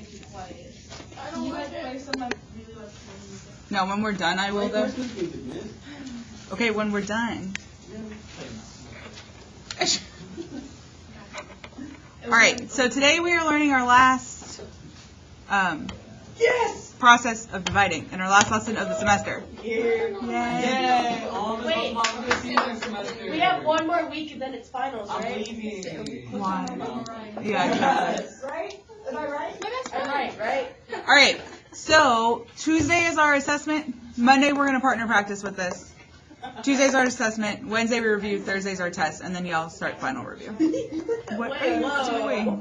too quiet. I don't want to play some really like music. No, when we're done, I will though. Okay, when we're done. All right, so today we are learning our last process of dividing in our last lesson of the semester. Yay! Wait, we have one more week and then it's finals, right? Why? Yeah, exactly. Right? Am I right? I'm right? All right, so Tuesday is our assessment. Monday we're going to partner practice with this. Tuesday's our assessment. Wednesday we review. Thursday's our test, and then y'all start final review. What are you doing?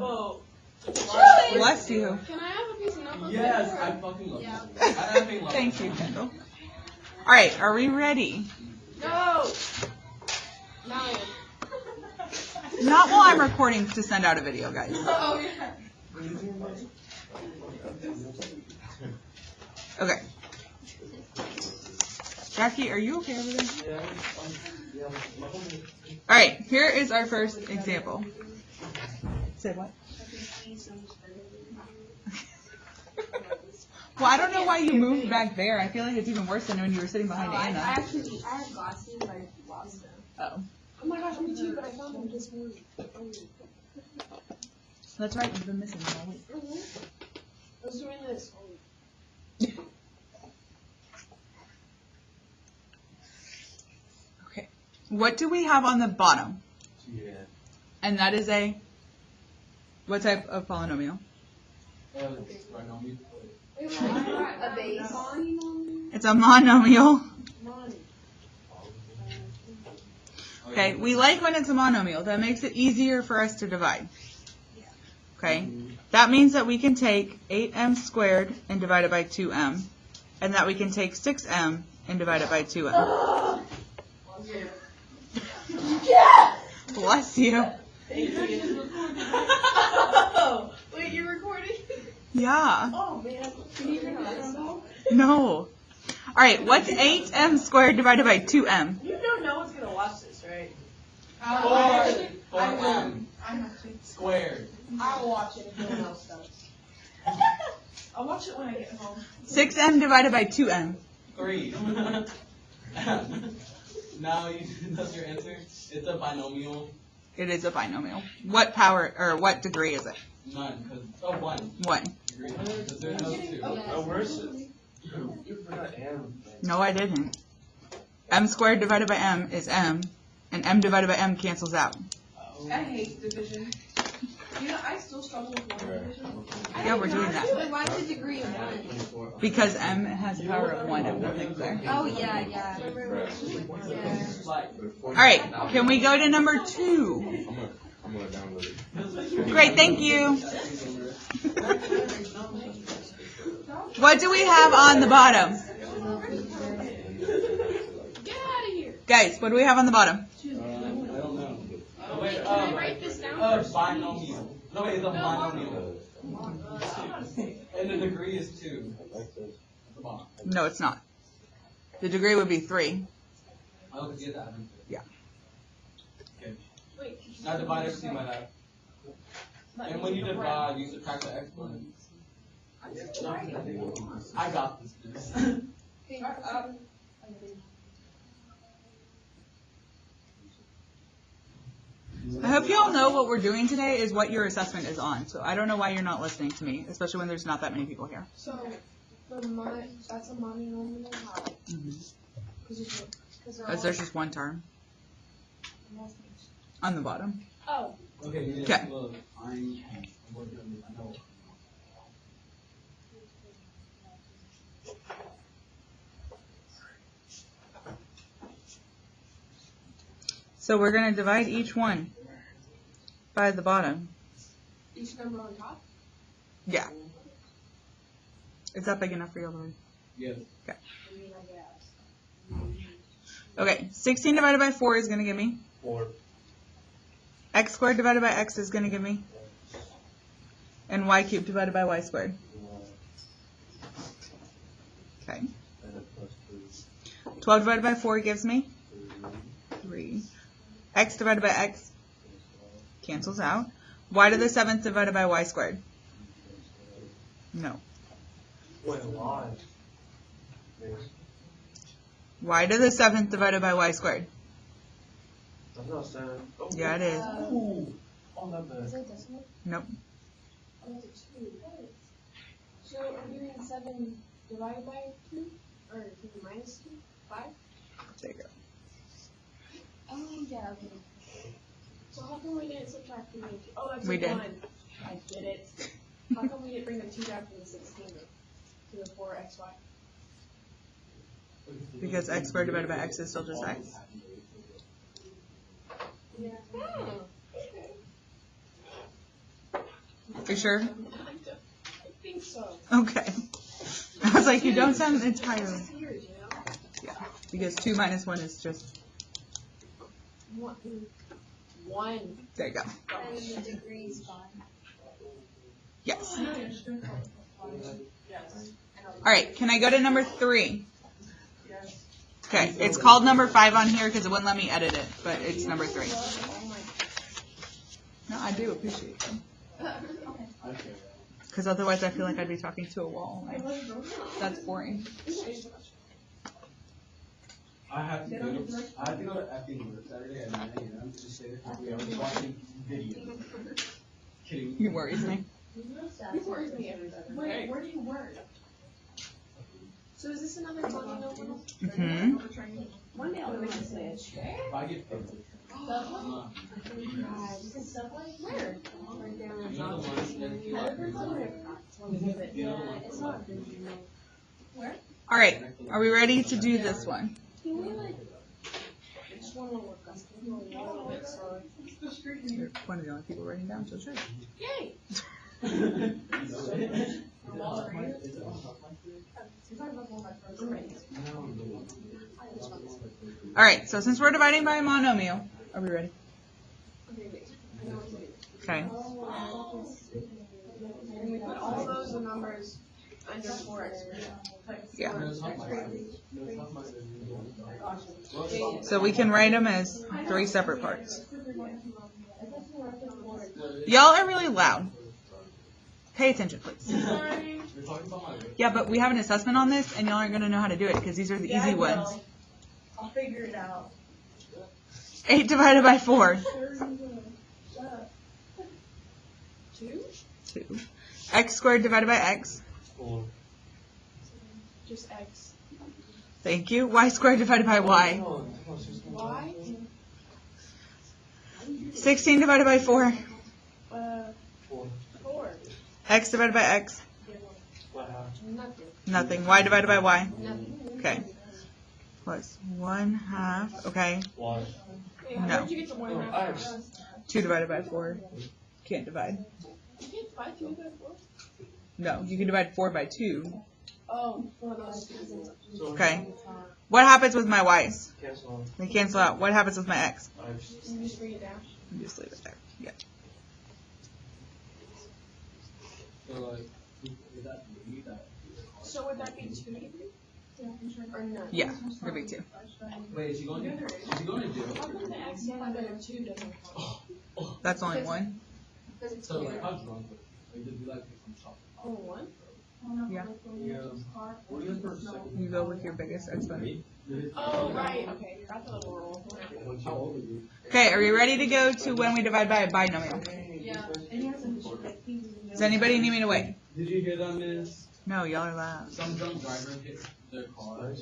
Bless you. Can I have a piece of notebook? Yes, I fucking love it. Thank you, Kendall. All right, are we ready? No. Not while I'm recording to send out a video, guys. Oh yeah. Okay. Jackie, are you okay over there? All right, here is our first example. Say what? Well, I don't know why you moved back there. I feel like it's even worse than when you were sitting behind Anna. I had glasses, but I lost them. Oh. Oh my gosh, me too, but I found them this morning. That's right, you've been missing them all week. I was doing this. Okay. What do we have on the bottom? Yeah. And that is a, what type of polynomial? A base. It's a monomial. Okay, we like when it's a monomial. That makes it easier for us to divide. Okay, that means that we can take 8m squared and divide it by 2m, and that we can take 6m and divide it by 2m. Yeah! Bless you. Thank you. Wait, you're recording? Yeah. Oh man. Can you turn that on? No. All right, what's 8m squared divided by 2m? You know no one's gonna watch this, right? 4m squared. I'll watch it if no one else does. I'll watch it when I get home. 6m divided by 2m. 3. Now that's your answer. It's a binomial. It is a binomial. What power, or what degree is it? None, because 1. 1. Degree. Because there's no 2. Oh, where's it? You forgot M. No, I didn't. M squared divided by m is m, and m divided by m cancels out. I hate division. You know, I still struggle with one division. Yeah, we're doing that. Wait, why is the degree of 1? Because m has a power of 1 if nothing's there. Oh, yeah. Yeah. All right, can we go to number 2? I'm gonna download it. Great, thank you. What do we have on the bottom? Get out of here. Guys, what do we have on the bottom? I don't know. Wait, Can I write this down first? binomial. No, wait, it's a binomial. And the degree is 2. At the bottom. No, it's not. The degree would be 3. I don't get that. Yeah. Okay. Wait. Now divide everything by that. And when you divide, you subtract the exponent. I got this. I hope you all know what we're doing today is what your assessment is on. So I don't know why you're not listening to me, especially when there's not that many people here. So, that's a monomial how? Because there's just one term on the bottom. Oh. Okay. You Okay. look. I know. So we're going to divide each one by the bottom. Each number on top? Yeah. Is that big enough for you all to read? Yes. Okay. Okay, 16 divided by 4 is going to give me? 4. X squared divided by x is going to give me? And y cubed divided by y squared. Okay. 12 divided by 4 gives me? 3. X divided by x cancels out. Y to the 7th divided by y squared. No. Wait, why? Y to the 7th divided by y squared. That's not sad. Oh, Yeah, it is. Ooh. Oh, not Is bad. it decimal? Nope. Oh, it's 2. So are we doing 7 divided by 2? Or 2 minus 2? 5? There you go. Oh, yeah, okay. So how come we didn't subtract 3 and 2? Oh, that's We like did. 1. I get it. How come we didn't bring the 2 down to the 16 though? To the 4xy? Because x squared divided by x is still just x. Yeah. Oh. You sure? I think so. Okay. I was like, you don't sound entirely. It's weird, you know? Yeah. Because 2 minus 1 is just. 1. There you go. And then the degrees 5. Yes. Yes. Alright, can I go to number 3? Yes. Okay, it's called number 5 on here because it wouldn't let me edit it, but it's number 3. No, I do appreciate them. Because otherwise I feel like I'd be talking to a wall. Like, that's boring. I had to go to acting work Saturday at 9 a.m. to say that I was watching video. Kidding. You worries me. You worry me every time. Wait, where do you work? So is this another polynomial? Mm-hmm. One day I'll make a switch. If I get paid. God, you can subway? Where? Right there. You know the ones that you like? Yeah, it's not good. Where? Alright, are we ready to do this one? Can we like? I just want to work on a little bit, so. You're one of the only people writing down, so sure. Yay! Alright, so since we're dividing by a monomial, are we ready? Okay. And we put all those numbers under 4x. Yeah. Yeah. So we can write them as 3 separate parts. Y'all are really loud. Pay attention, please. Sorry. Yeah, but we have an assessment on this, and y'all aren't going to know how to do it because these are the easy ones. I'll figure it out. 8 divided by 4. 2? 2. X squared divided by x. Just x. Thank you. Y squared divided by y. Y? 16 divided by 4. 4. X divided by x. Nothing. Nothing. Y divided by y. Nothing. Okay. Plus 1/2. Okay. Wait, No. Where'd you get the 1/2? 2 divided by 4. Can't divide. You can't divide 2 by 4? No, you can divide 4 by 2. Oh, one of those two. Okay. What happens with my y's? Cancel. They cancel out. What happens with my x? You just bring it down. You just leave it there. Yeah. So like, would that be that? So would that be 2 or none? Yeah. It'll be 2. Wait, is he going to jail? How come the x divided by 2 doesn't count? That's only 1. Because it's So like, here. how drunk? Like, did we like pick from shop? Oh, 1? Yeah. Yeah. What do you for a second? You go with your biggest exponent. Oh, right. Okay. That's a little roll. How old are you? Okay, are we ready to go to when we divide by a binomial? Yeah. Does anybody need me to wait? Did you hear that, miss? No, y'all are loud. Some drunk driver hit their car.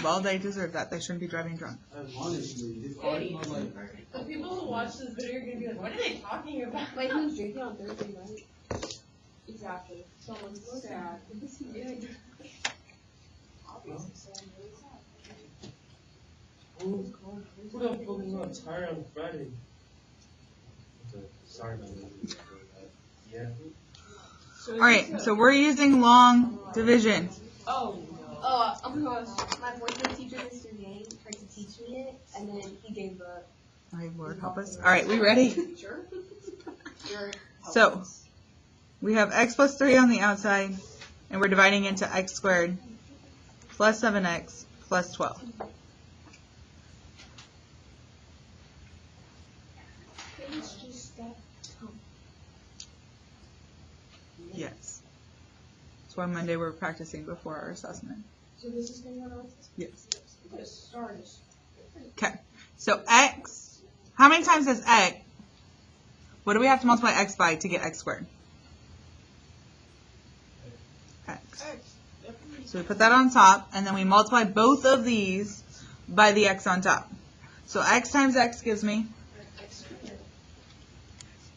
Well, they deserve that. They shouldn't be driving drunk. Honestly, his car smelled like. The people who watch this video are going to be like, what are they talking about? Wait, who's drinking on Thursday night? Exactly. Someone's sad. Obviously, someone's really sad. Who got fucking on tire on Friday? Okay, sorry about that. Yeah. Alright, so we're using long division. Oh, Oh my gosh, my fourth grade teacher, Mr. Yang, tried to teach me it, and then he gave up. Okay, Lord help us. Alright, we ready? sure. Sure. So, we have x plus 3 on the outside, and we're dividing into x squared plus 7x plus 12. It's just that. Yes. That's why Monday we're practicing before our assessment. So this is going to go on this? Yes. Yes, stars. Okay. So x, how many times is x? What do we have to multiply x by to get x squared? X. So we put that on top, and then we multiply both of these by the x on top. So x times x gives me,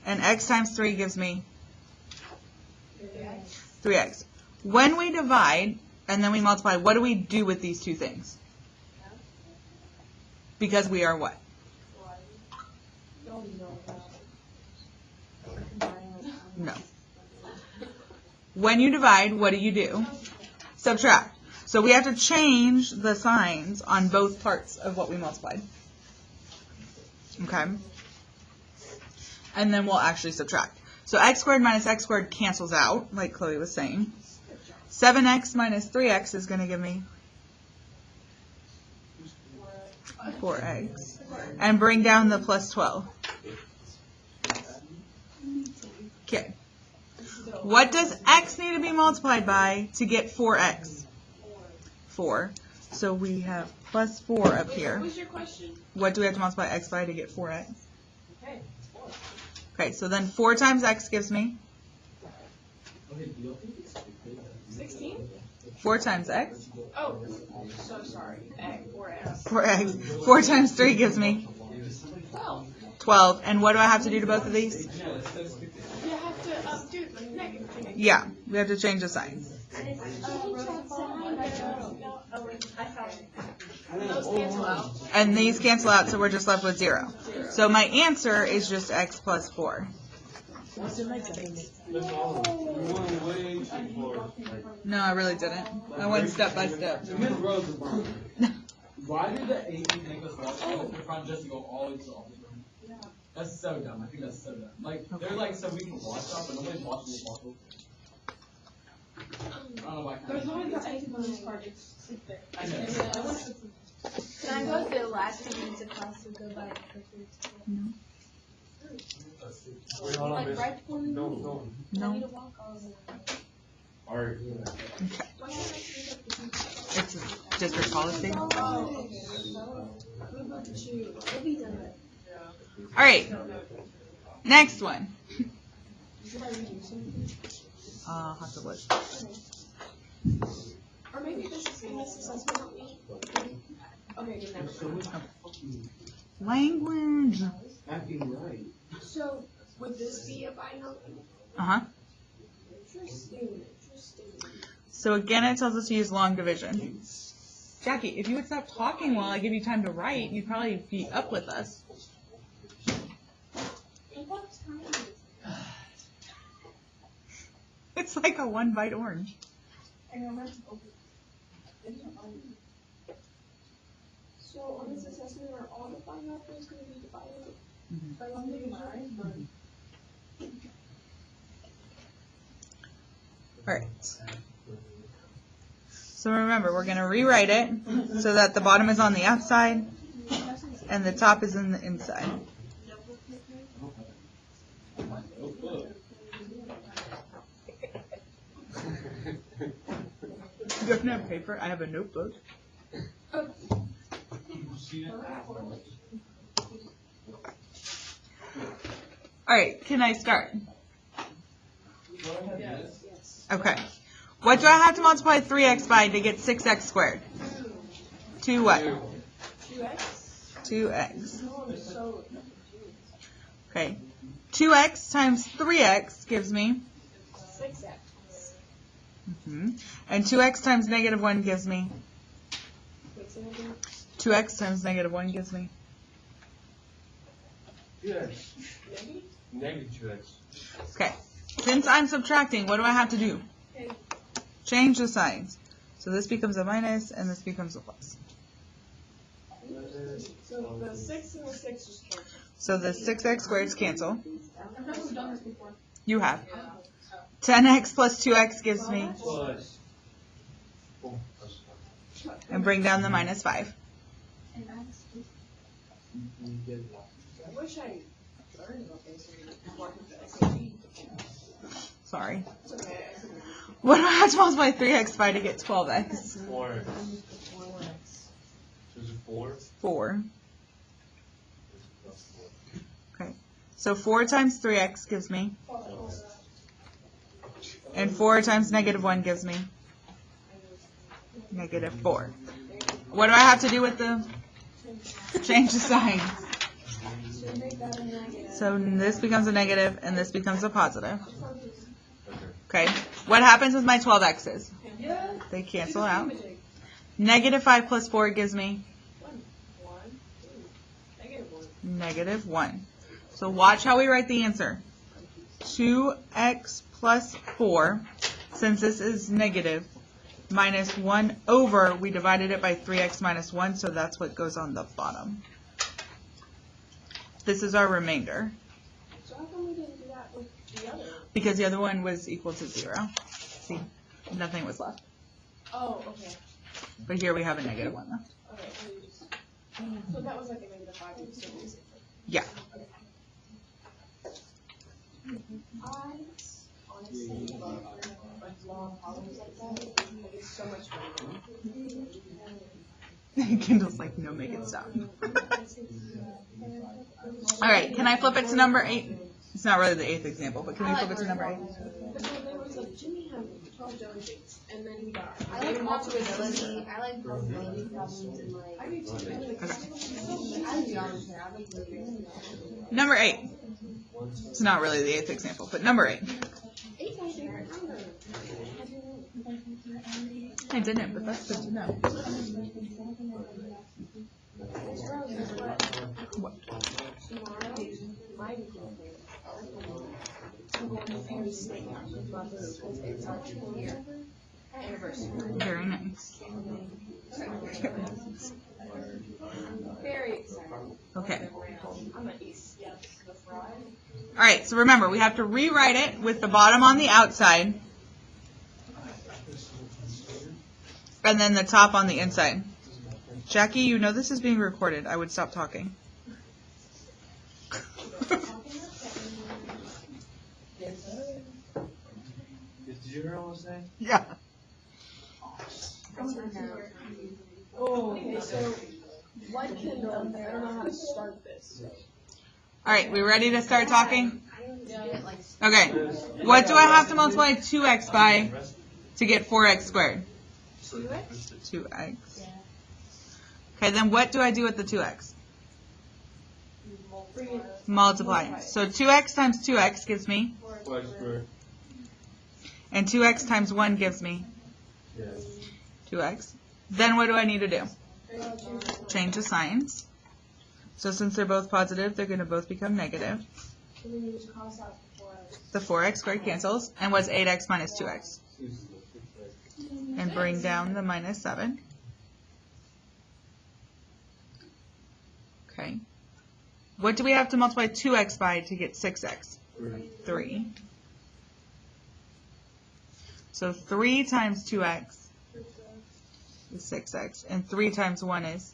and x times 3 gives me 3x. When we divide, and then we multiply, what do we do with these two things? Because we are what? No. When you divide, what do? Subtract. So we have to change the signs on both parts of what we multiplied. Okay? And then we'll actually subtract. So x squared minus x squared cancels out, like Chloe was saying. 7x minus 3x is going to give me 4x. And bring down the plus 12. Okay. What does x need to be multiplied by to get 4x? 4. So we have plus 4 up here. What was your question? What do we have to multiply x by to get 4x? Okay. Okay, so then 4 times x gives me 16? 4 times x. Oh, so sorry. Egg or X. 4x. 4 times 3 gives me 12. And what do I have to do to both of these? You have to do negative. Yeah, we have to change the signs. Those cancel out. And these cancel out, so we're just left with 0. So my answer is just x plus 4. That's all. You went way too far. No, I really didn't. I went step by step. The middle rows are wrong. Why did the AP make us walk all the way to the front just to go all the way to the office room? That's so dumb. I think that's so dumb. Like, they're like, so we can watch stuff, but nobody's watching the walk over. I don't know why. There's always the item on this card. It's there. I know. Can I go to the last 2 minutes of class and go by quickly? Wait, hold on, Like miss. right before we No, leave. no. I need to walk all the way. Alright. Why can't I speak up the teacher? It's district policy. What about you? We'll be done. All right. Next one. Should I redo something? I'll have to look. Or maybe this is in this assessment not me. Okay, good never. Language. Acting right. So, would this be a binomial? Uh-huh. Interesting. So again, it tells us to use long division. Jackie, if you would stop talking while I give you time to write, you'd probably be up with us. It's like a 1-bite orange. So, on this assessment, are all the binomials going to be divided by long division? All right. So remember, we're going to rewrite it so that the bottom is on the outside and the top is in the inside. You don't have paper? I have a notebook. All right, can I start? Okay. What do I have to multiply 3x by to get 6x squared? 2 what? 2x. Okay. 2x times 3x gives me? 6x. And 2x times negative 1 gives me? 2x times negative 1 gives me? 2x. Negative 2x. Okay. Since I'm subtracting, what do I have to do? Change the signs. So this becomes a minus and this becomes a plus. So, the 6 and the 6 just cancel. So the 6x squareds cancel. I've never done this before. You have. 10x plus 2x gives me? Plus. Oh, And bring down the minus 5. I wish I learned about this and worked with the SAT. Sorry. What do I have to multiply 3x by to get 12x? 4. So is it 4? 4. Okay. So 4 times 3x gives me. And 4 times negative 1 gives me negative 4. What do I have to do with the change the sign? So this becomes a negative and this becomes a positive. Okay. What happens with my 12x's? They cancel out. Negative 5 plus 4 gives me negative 1. So watch how we write the answer. 2x plus 4, since this is negative, minus 1 over, we divided it by 3x minus 1, so that's what goes on the bottom. This is our remainder. So how come we didn't do that with the other? Because the other one was equal to 0. See, nothing was left. Oh, okay. But here we have a negative 1 left. Okay, so that was like a negative 5. So Yeah. I honestly love like long problems like that. Like it's so much fun. Kendall's like, no, make it stop. All right, can I flip it to number 8? It's not really the 8th example, but can we flip it to number 8? So there was like Jimmy had 12 delegates, and then he got. I like probability. I like probability problems and like. I do too. I like geometry. I like really. Number 8. It's not really the 8th example, but number 8. 8's my favorite number. I didn't, but that's good to know. What? Tomorrow, my Very nice. Very excited. Okay. I'm gonna eat the fry. All right, so remember, we have to rewrite it with the bottom on the outside and then the top on the inside. Jackie, you know this is being recorded. I would stop talking. Did you hear what I was saying? Yeah. Oh, okay, so what can, I don't know how to start this. All right, we ready to start talking? Okay. What do I have to multiply 2x by to get 4x squared? 2x. Okay, then what do I do with the 2x? Multiply. So 2x times 2x gives me, 4 squared. and 2x times 1 gives me Yes. 2x. Then what do I need to do? Change the signs. So since they're both positive, they're going to both become negative. And then you just cross out the 4x. The 4x squared cancels. And what's 8x minus 2x? And bring down the minus 7. Okay. What do we have to multiply 2x by to get 6x? 3. So 3 times 2x is 6x, and 3 times 1 is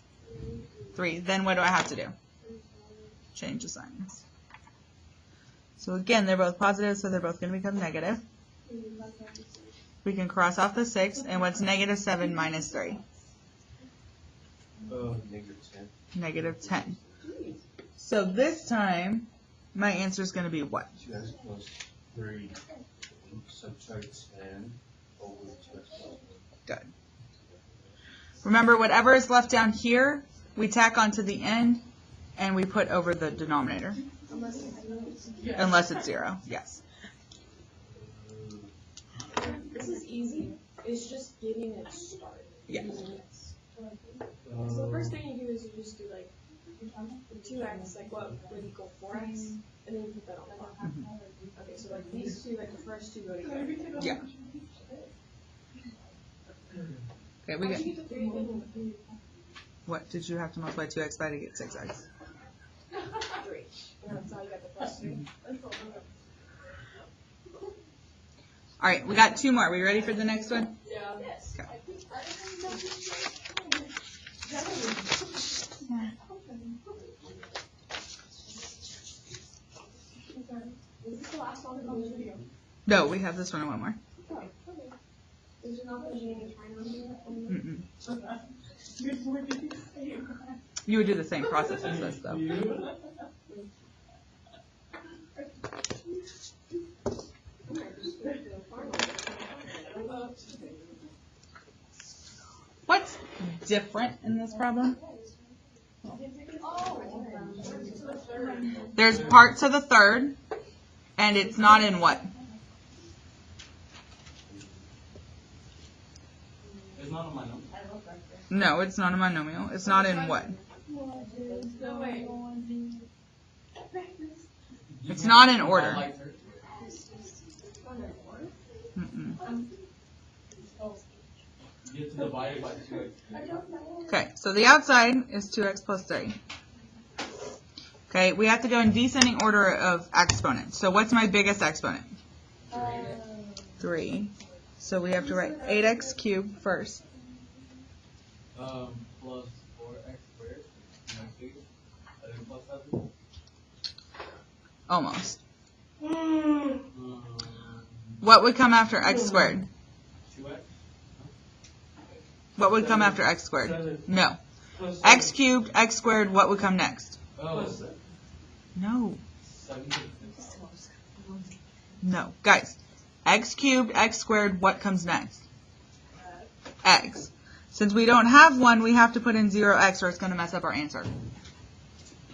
3. Then what do I have to do? Change the signs. So again, they're both positive, so they're both going to become negative. We can cross off the 6, and what's negative 7 minus 3? Negative 10. Negative 10. So this time, my answer is going to be what? 2x plus 3 subtract 10 over 2x plus 1. Good. Remember, whatever is left down here, we tack onto the end, and we put over the denominator. Unless it's 0, yes. This is easy. It's just getting it started. Yeah. So the first thing you do is you just do like 2x, like what would equal 4x, and then you put that on the bottom. Okay, so like these two, like the first two go together. Yeah. Okay, we How'd get. you get the 3 again? What did you have to multiply 2x by to get 6x? 3. And that's how you got the plus 3. All right, we got 2 more. We ready for the next one? Yeah. Yes. Okay. Is this the last one on the video? No, we have this one and one more. Oh, okay. Is there not going to be any time on here? Mm-mm. You would do the same process as this, though. What's different in this problem? There's parts of the third, and it's not in what? It's not on my number. No, it's not a monomial. It's not in what? No, wait. It's not in order. Mm-mm. You get to divide it by 2x. Okay, so the outside is 2x plus 3. Okay, we have to go in descending order of exponents. So what's my biggest exponent? 3. So we have to write 8x cubed first. Plus 4x squared. And then plus 7. Almost. What would come after x squared? 2x. What would come after x squared? 7. No. Plus X cubed, x squared, what would come next? Oh, No. 7. No. Guys, x cubed, x squared, what comes next? X. Since we don't have one, we have to put in 0x or it's going to mess up our answer.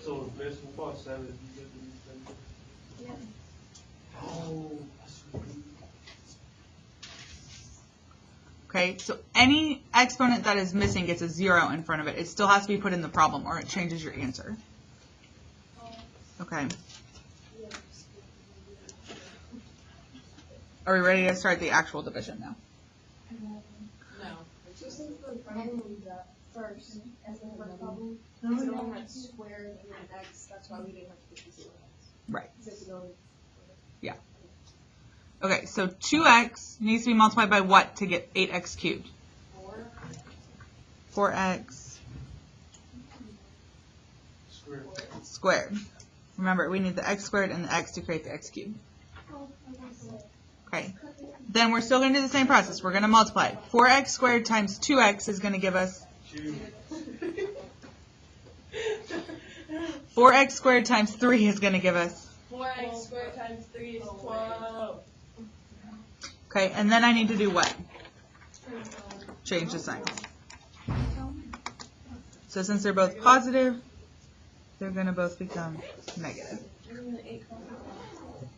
So there's 4, 7. Oh, Okay, so any exponent that is missing gets a 0 in front of it. It still has to be put in the problem or it changes your answer. Okay. Are we ready to start the actual division now? No. So since the problem first, as the first problem, it's the one that's squared and then x, that's why we didn't have to put the 0x. Right. So it's going Okay, so 2x needs to be multiplied by what to get 8x cubed? 4x squared. Remember, we need the x squared and the x to create the x cubed. Okay. Then we're still going to do the same process. We're going to multiply. 4x squared times 2x is going to give us 4x squared times 3 is going to give us 4x squared times 3 is 12. Okay, and then I need to do what? Change the signs. So since they're both positive, they're going to both become negative.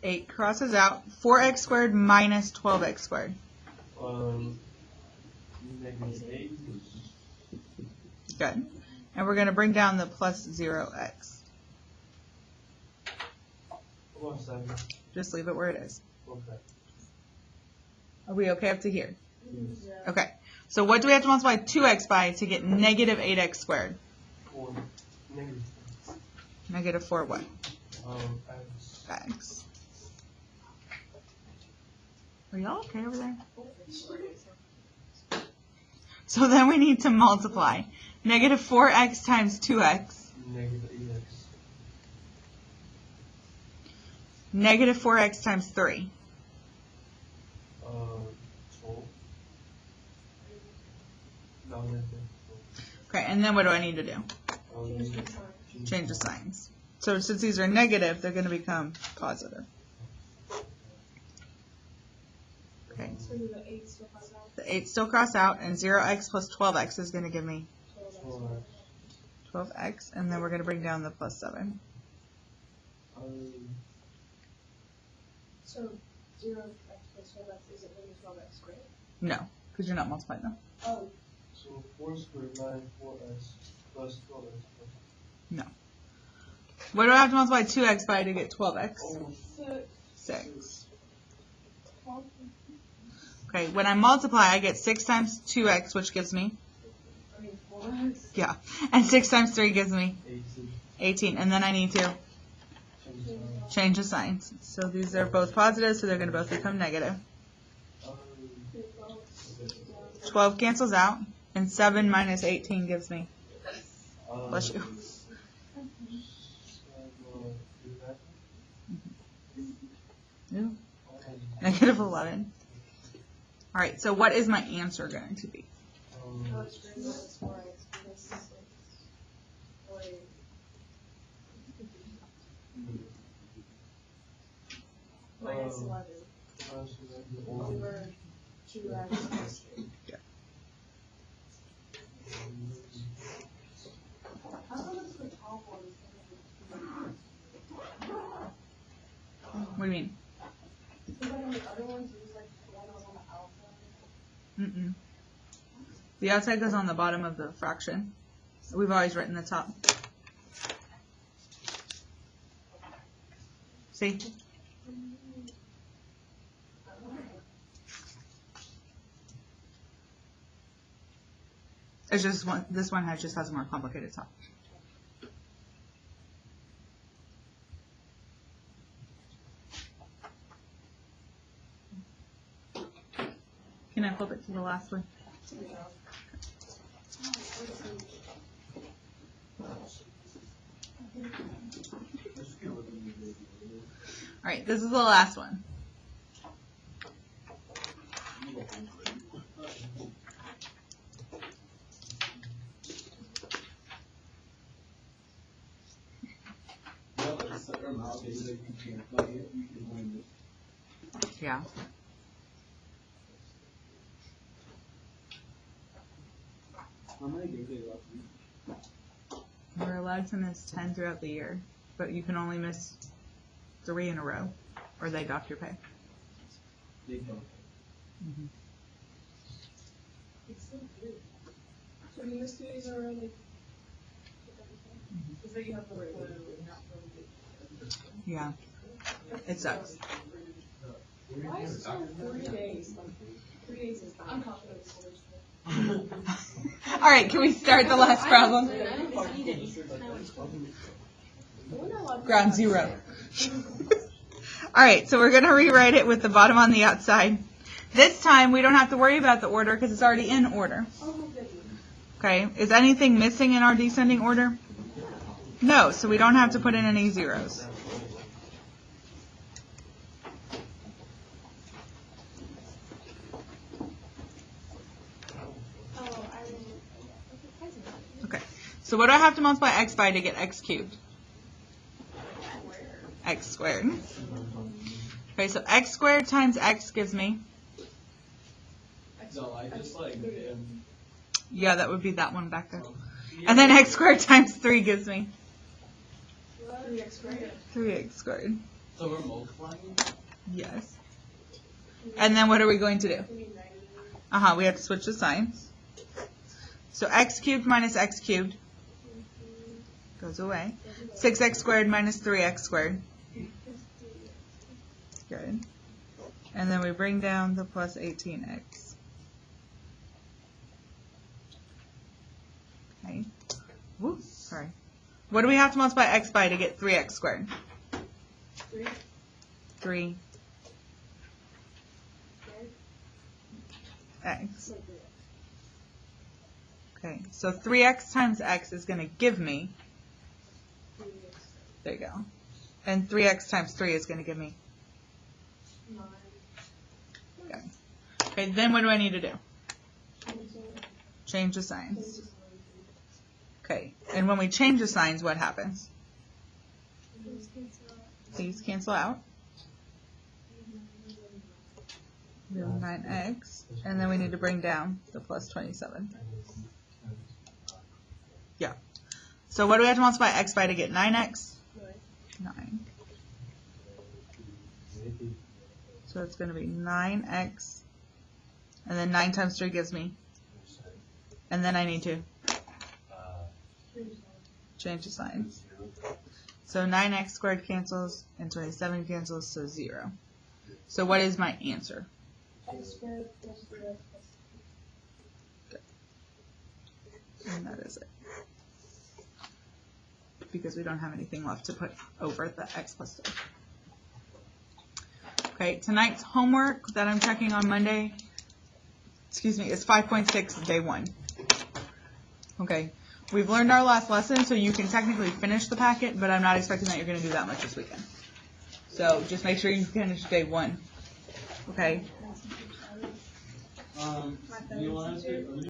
8 crosses out. 4x squared minus 12x squared. Negative 8. Good. And we're going to bring down the plus 0x. Plus 7. Just leave it where it is. Okay. Are we okay up to here? Okay. So what do we have to multiply 2x by to get negative 8x squared? 4. Negative. Negative 4 what? X. X. Are y'all okay over there? So then we need to multiply. Negative 4x times 2x. Negative 8x. Negative 4x times 3. 12. No, negative 12. Okay, and then what do I need to do? Change Change the signs. So since these are negative, they're going to become positive. Okay. So the 8 still comes out. The 8 still cross out, and 0x plus 12x is going to give me 12x, and then we're going to bring down the plus 7. So 0x plus 12x isn't really 12x squared. No, because you're not multiplying them. Oh, So 4 squared 9 4x plus 12x. What do I have to multiply 2x by to get 12x? Oh, 6. Okay, when I multiply, I get 6 times 2x, which gives me, 4x. yeah, and 6 times 3 gives me 18. 18, and then I need to change the signs. So these are both positive, so they're going to both become negative. 12 cancels out, and 7 minus 18 gives me, bless you. Yeah. Negative 11. All right, so what is my answer going to be? How it's written as 4x because minus 11 over 2x plus 3. How come it's the top one? What do you mean? Because like on the other ones, there's like one on the outside. Mm-mm. The outside goes on the bottom of the fraction. We've always written the top. See? It's just one. This one just has a more complicated top. Can I flip it to the last one? All right, this is the last one. Yeah. How many games are you left? We're allowed to miss 10 throughout the year, but you can only miss 3 in a row, or they dock your pay. Mm-hmm. It's so good. So you missed 2 days in a row, like, is that you have to work for Yeah. It sucks. Why is it so 3 days? Like, 3 days is I'm confident. All right, can we start the last problem? Ground zero. All right, so we're going to rewrite it with the bottom on the outside. This time, we don't have to worry about the order because it's already in order. Okay, is anything missing in our descending order? No, so we don't have to put in any zeros. Okay, so what do I have to multiply x by to get x cubed? X squared. Okay, so x squared times x gives me? No, I just like Yeah, that would be that one back there. And then x squared times 3 gives me? 3x squared. 3x squared. So we're multiplying? Yes. And then what are we going to do? We have to switch the signs. So x cubed minus x cubed goes away. 6x squared minus 3x squared. Good. And then we bring down the plus 18x. Okay. Woo, sorry. What do we have to multiply x by to get 3x squared? 3. X. Okay, so 3x times x is going to give me, there you go, and 3x times 3 is going to give me, okay, then what do I need to do? Change the signs. Okay, and when we change the signs, what happens? These cancel out. We have 9x, and then we need to bring down the plus 27. Yeah. So what do we have to multiply x by to get 9x? 9. So it's going to be 9x, and then 9 times 3 gives me, and then I need to change the signs. So 9x squared cancels, and 27 cancels, so 0. So what is my answer? X squared plus 3x plus And that is it. Because we don't have anything left to put over the x plus 3. Okay, tonight's homework that I'm checking on Monday, is 5.6, day 1. Okay, we've learned our last lesson, so you can technically finish the packet, but I'm not expecting that you're going to do that much this weekend. So just make sure you finish day 1. Okay. Do you want us to?